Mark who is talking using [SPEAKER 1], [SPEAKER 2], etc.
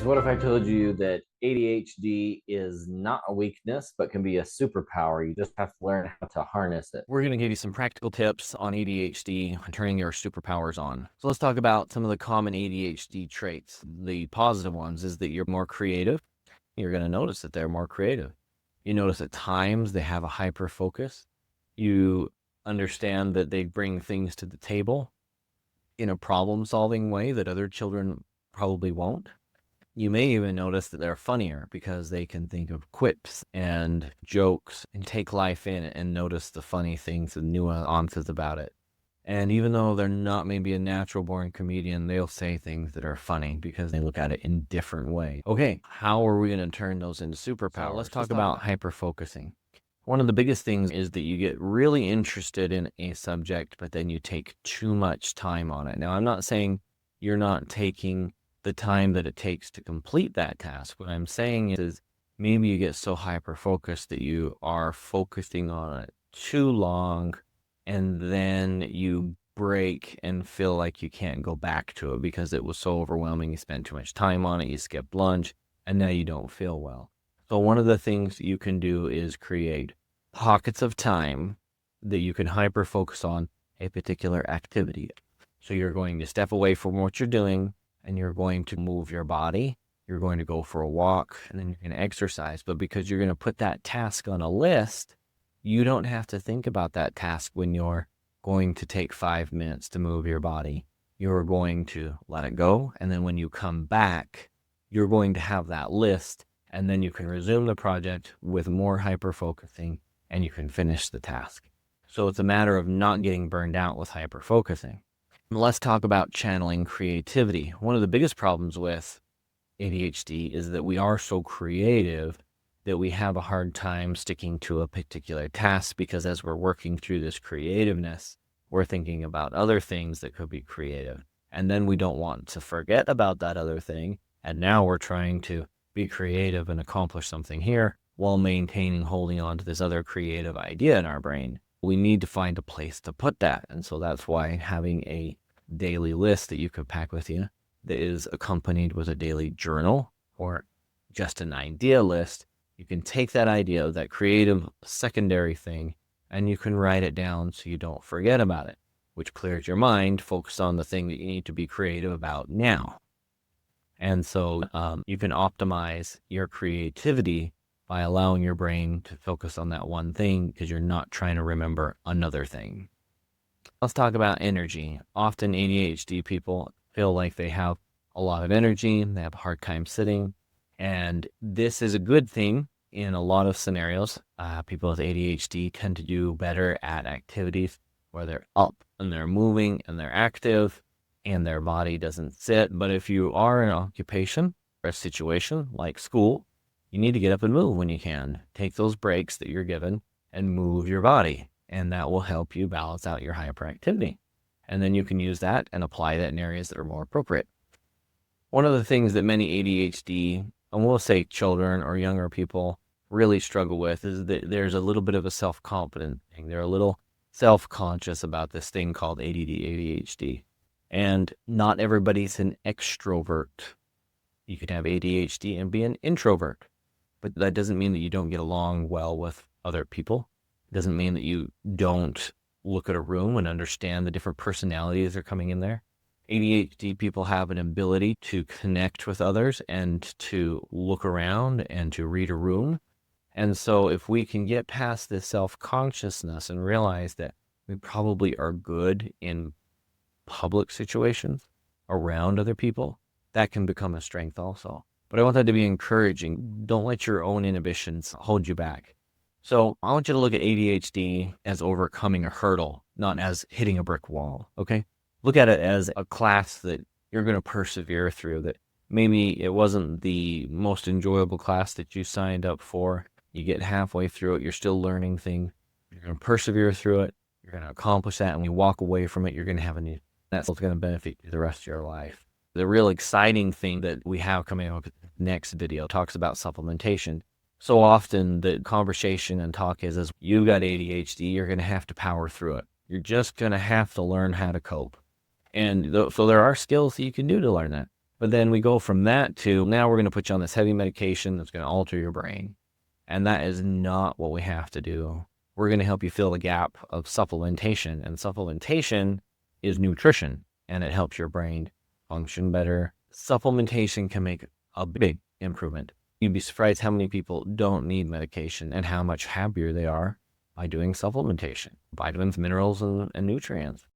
[SPEAKER 1] what if I told you that ADHD is not a weakness, but can be a superpower? You just have to learn how to harness it.
[SPEAKER 2] We're going to give you some practical tips on ADHD and turning your superpowers on. So let's talk about some of the common ADHD traits. The positive ones is that you're more creative. You're going to notice that they're more creative. You notice at times they have a hyper focus. You understand that they bring things to the table in a problem-solving way that other children probably won't. You may even notice that they're funnier because they can think of quips and jokes and take life in and notice the funny things and nuances about it. And even though they're not maybe a natural born comedian, they'll say things that are funny because they look at it in different ways. Okay, how are we going to turn those into superpowers? So let's talk about hyper-focusing. One of the biggest things is that you get really interested in a subject, but then you take too much time on it. Now, I'm not saying you're not taking the time that it takes to complete that task. What I'm saying is maybe you get so hyper-focused that you are focusing on it too long, and then you break and feel like you can't go back to it because it was so overwhelming. You spent too much time on it, you skipped lunch, and now you don't feel well. So one of the things you can do is create pockets of time that you can hyper-focus on a particular activity. So you're going to step away from what you're doing, and you're going to move your body. You're going to go for a walk, and then you're going to exercise. But because you're going to put that task on a list, you don't have to think about that task when you're going to take 5 minutes to move your body. You're going to let it go, and then when you come back, you're going to have that list, and then you can resume the project with more hyper-focusing, and you can finish the task. So it's a matter of not getting burned out with hyper-focusing. Let's talk about channeling creativity. One of the biggest problems with ADHD is that we are so creative that we have a hard time sticking to a particular task because as we're working through this creativeness, we're thinking about other things that could be creative. And then we don't want to forget about that other thing. And now we're trying to be creative and accomplish something here while holding on to this other creative idea in our brain. We need to find a place to put that. And so that's why having a daily list that you could pack with you that is accompanied with a daily journal or just an idea list, you can take that idea, that creative secondary thing, and you can write it down so you don't forget about it, which clears your mind, focus on the thing that you need to be creative about now. And so you can optimize your creativity by allowing your brain to focus on that one thing because you're not trying to remember another thing. Let's talk about energy. Often ADHD people feel like they have a lot of energy, they have a hard time sitting, and this is a good thing in a lot of scenarios. People with ADHD tend to do better at activities where they're up and they're moving and they're active and their body doesn't sit. But if you are in an occupation or a situation like school, you need to get up and move when you can. Take those breaks that you're given and move your body, and that will help you balance out your hyperactivity. And then you can use that and apply that in areas that are more appropriate. One of the things that many ADHD, and we'll say children or younger people, really struggle with is that there's a little bit of a self-confidence thing. They're a little self-conscious about this thing called ADD, ADHD. And not everybody's an extrovert. You can have ADHD and be an introvert. But that doesn't mean that you don't get along well with other people. It doesn't mean that you don't look at a room and understand the different personalities that are coming in there. ADHD people have an ability to connect with others and to look around and to read a room. And so if we can get past this self-consciousness and realize that we probably are good in public situations around other people, that can become a strength also. But I want that to be encouraging. Don't let your own inhibitions hold you back. So I want you to look at ADHD as overcoming a hurdle, not as hitting a brick wall, okay? Look at it as a class that you're going to persevere through, that maybe it wasn't the most enjoyable class that you signed up for. You get halfway through it, you're still learning things. You're going to persevere through it. You're going to accomplish that. And when you walk away from it, you're going to have a new, that's what's going to benefit you the rest of your life. The real exciting thing that we have coming up next video talks about supplementation. So often the conversation and talk is you've got ADHD, you're going to have to power through it. You're just going to have to learn how to cope. And so there are skills that you can do to learn that. But then we go from that to now we're going to put you on this heavy medication that's going to alter your brain. And that is not what we have to do. We're going to help you fill the gap of supplementation. And supplementation is nutrition, and it helps your brain function better. Supplementation can make a big improvement. You'd be surprised how many people don't need medication and how much happier they are by doing supplementation, vitamins, minerals, and nutrients.